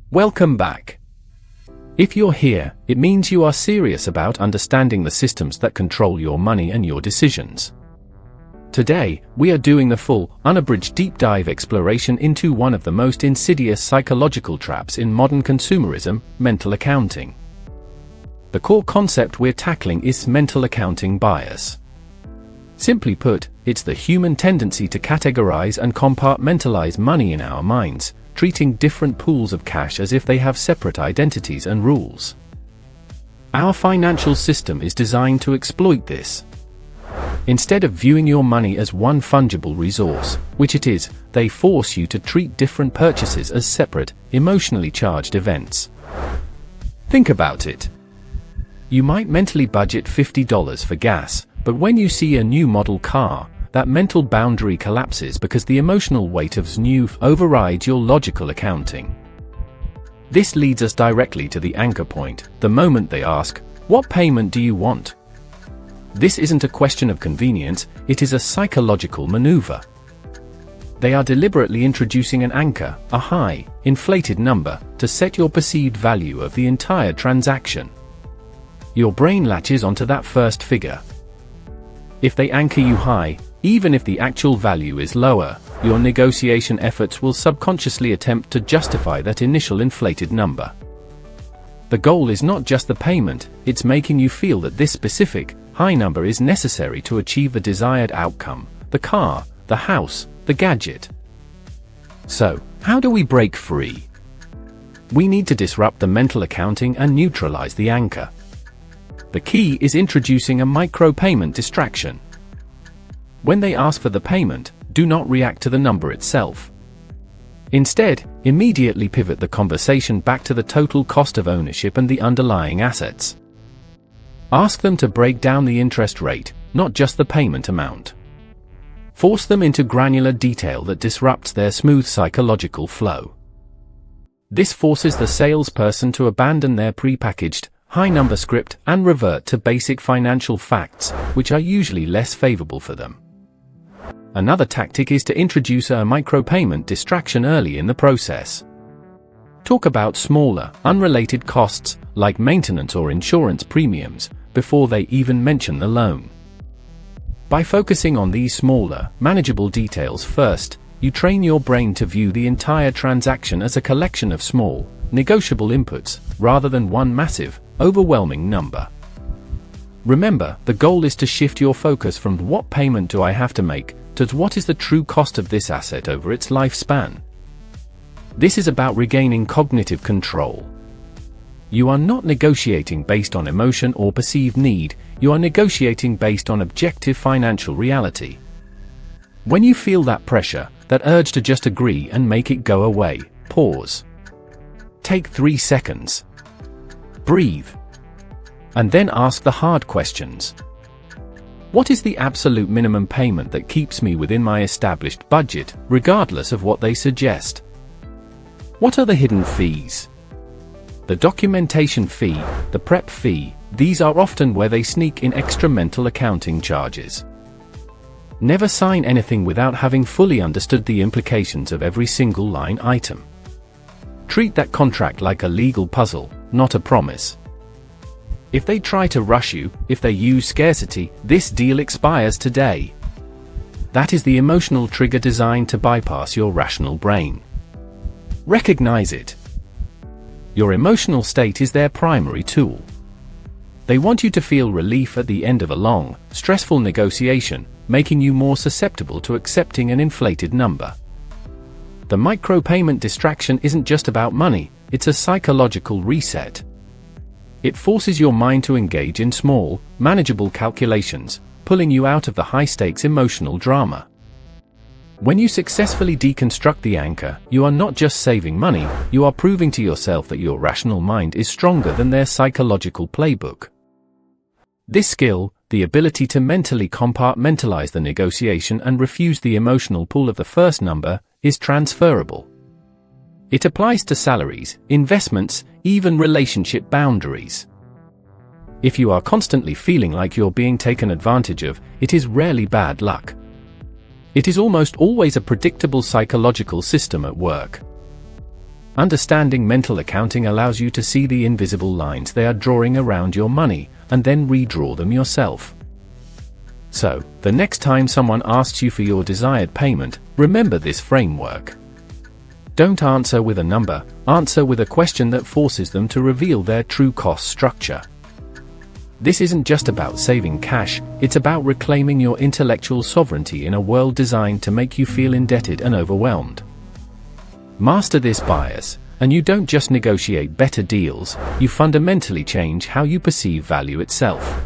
Welcome back. If you're here, it means you are serious about understanding the systems that control your money and your decisions. Today, we are doing the full, unabridged deep dive exploration into one of the most insidious psychological traps in modern consumerism, mental accounting. The core concept we're tackling is mental accounting bias. Simply put, it's the human tendency to categorize and compartmentalize money in our minds, treating different pools of cash as if they have separate identities and rules. Our financial system is designed to exploit this. Instead of viewing your money as one fungible resource, which it is, they force you to treat different purchases as separate, emotionally charged events. Think about it. You might mentally budget $50 for gas, but when you see a new model car, that mental boundary collapses because the emotional weight of new overrides your logical accounting. This leads us directly to the anchor point, the moment they ask, "What payment do you want?" This isn't a question of convenience, it is a psychological maneuver. They are deliberately introducing an anchor, a high, inflated number, to set your perceived value of the entire transaction. Your brain latches onto that first figure. If they anchor you high, even if the actual value is lower, your negotiation efforts will subconsciously attempt to justify that initial inflated number. The goal is not just the payment, it's making you feel that this specific, high number is necessary to achieve the desired outcome, the car, the house, the gadget. So, how do we break free? We need to disrupt the mental accounting and neutralize the anchor. The key is introducing a micropayment distraction. When they ask for the payment, do not react to the number itself. Instead, immediately pivot the conversation back to the total cost of ownership and the underlying assets. Ask them to break down the interest rate, not just the payment amount. Force them into granular detail that disrupts their smooth psychological flow. This forces the salesperson to abandon their prepackaged, high-number script and revert to basic financial facts, which are usually less favorable for them. Another tactic is to introduce a micropayment distraction early in the process. Talk about smaller, unrelated costs, like maintenance or insurance premiums, before they even mention the loan. By focusing on these smaller, manageable details first, you train your brain to view the entire transaction as a collection of small, negotiable inputs, rather than one massive, overwhelming number. Remember, the goal is to shift your focus from "what payment do I have to make" to "what is the true cost of this asset over its lifespan?" This is about regaining cognitive control. You are not negotiating based on emotion or perceived need, you are negotiating based on objective financial reality. When you feel that pressure, that urge to just agree and make it go away, pause. Take 3 seconds. Breathe. And then ask the hard questions. What is the absolute minimum payment that keeps me within my established budget, regardless of what they suggest? What are the hidden fees? The documentation fee, the prep fee, these are often where they sneak in extra mental accounting charges. Never sign anything without having fully understood the implications of every single line item. Treat that contract like a legal puzzle, not a promise. If they try to rush you, if they use scarcity, "This deal expires today." That is the emotional trigger designed to bypass your rational brain. Recognize it. Your emotional state is their primary tool. They want you to feel relief at the end of a long, stressful negotiation, making you more susceptible to accepting an inflated number. The micropayment distraction isn't just about money, it's a psychological reset. It forces your mind to engage in small, manageable calculations, pulling you out of the high-stakes emotional drama. When you successfully deconstruct the anchor, you are not just saving money, you are proving to yourself that your rational mind is stronger than their psychological playbook. This skill, the ability to mentally compartmentalize the negotiation and refuse the emotional pull of the first number, is transferable. It applies to salaries, investments, even relationship boundaries. If you are constantly feeling like you're being taken advantage of, it is rarely bad luck. It is almost always a predictable psychological system at work. Understanding mental accounting allows you to see the invisible lines they are drawing around your money, and then redraw them yourself. So, the next time someone asks you for your desired payment, remember this framework. Don't answer with a number, answer with a question that forces them to reveal their true cost structure. This isn't just about saving cash, it's about reclaiming your intellectual sovereignty in a world designed to make you feel indebted and overwhelmed. Master this bias, and you don't just negotiate better deals, you fundamentally change how you perceive value itself.